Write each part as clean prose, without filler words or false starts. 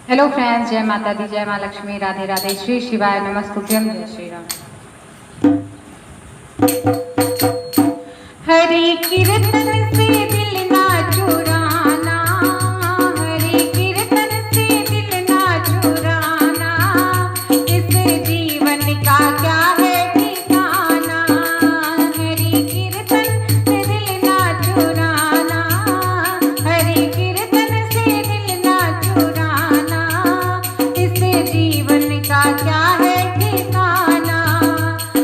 Hello friends, जय माता दी, जय माँ लक्ष्मी, राधे राधे, श्री शिवाय नमस्तुभ्यम, जय श्री राम। हरि कीर्तन से दिल ना चुराना, हरि कीर्तन से दिल ना चुराना, इस जीवन का क्या है ठिकाना। हरि कीर्तन से दिल ना चुराना, हरि कीर्तन से दिल ना चुराना, इस जीवन का क्या है ठिकाना,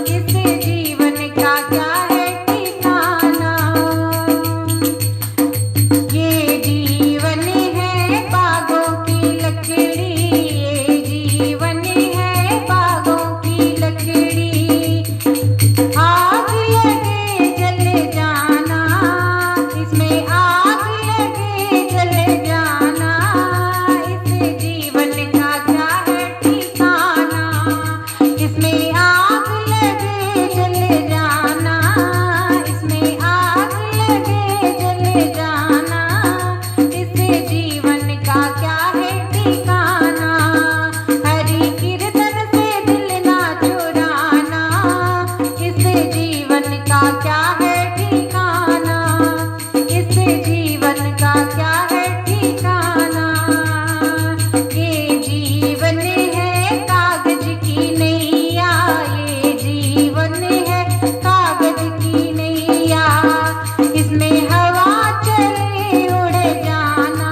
इस जीवन का क्या है ठिकाना। ये जीवन है बागों की लकड़ी, ये जीवन है बागों की लकड़ी, आग लगे जल जाना, इसमें आग लगे जल जाना, इस जीवन का क्या है ठिकाना, इसमें आग लगे जल जाना, इसमें आग लगे जल जाना, इस जीवन का क्या है ठिकाना। हरि कीर्तन से दिल ना चुराना, इस जीवन का क्या है ठिकाना, इस जीवन का क्या है ठिकाना। ये जीवन है कागज की नैया, ये जीवन है कागज की नैया, इसमें हवा चले उड़ जाना,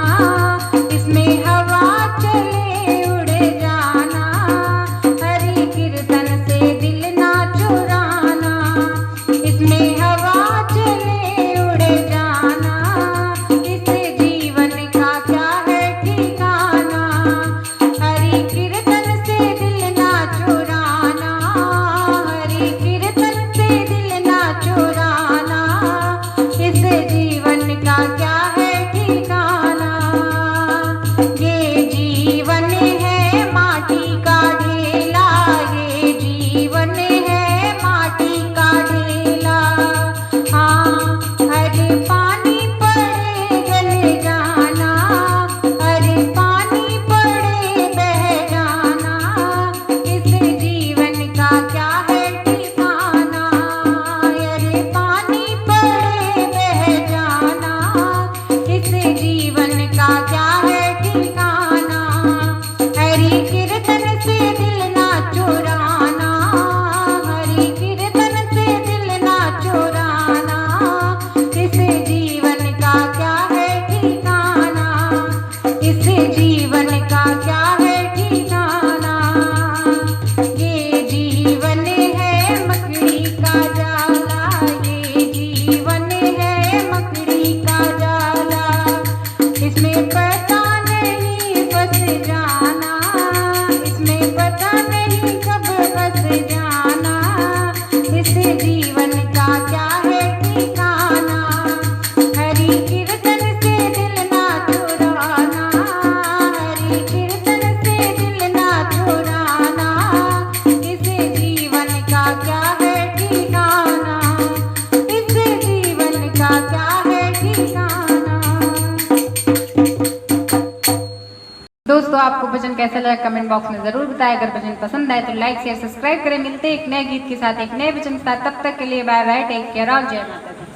इसमें हवा चले उड़ जाना, हरि कीर्तन से दिल ना चुराना, इसमें हवा चले उड़ जाना, इस जीवन का क्या है ठिकाना। हरि कीर्तन से दिल ना चुराना, हरि कीर्तन से दिल ना चुराना, इस जीवन का क्या है ठिकाना। ये जीवन है माटी का ढेला, ये जीवन है माटी का ढेला, हाँ हर पानी पड़े गल जाना, हर पानी पड़े बह जाना, इस जीवन का क्या है ठिकाना। अरे पानी पड़े बह जाना, इस जीवन का क्या है ठिकाना। हरि कीर्तन से दिल ना चुराना, हरि कीर्तन से दिल ना चुराना, इस जीवन का क्या है ठिकाना, इस जीवन का क्या है ठिकाना। ये जीवन है मकड़ी का जाला, ये जीवन है मकड़ी का जाला, इसमें पता नहीं बस जाना, इसमें पता नहीं कब बस जाना, इस जीवन का क्या है ठिकाना। हरि कीर्तन से दिल ना चुराना, हरि कीर्तन से दिल ना चुराना, इस जीवन का क्या है ठिकाना, इस जीवन का क्या है ठिकाना। दोस्तों, आपको भजन कैसा लगा कमेंट बॉक्स में जरूर बताएं। अगर भजन पसंद आए तो लाइक शेयर सब्सक्राइब करें। मिलते हैं एक नए गीत के साथ, एक नए भजन के साथ। तब तक के लिए बाय बाय, टेक केयर, जय माता दी।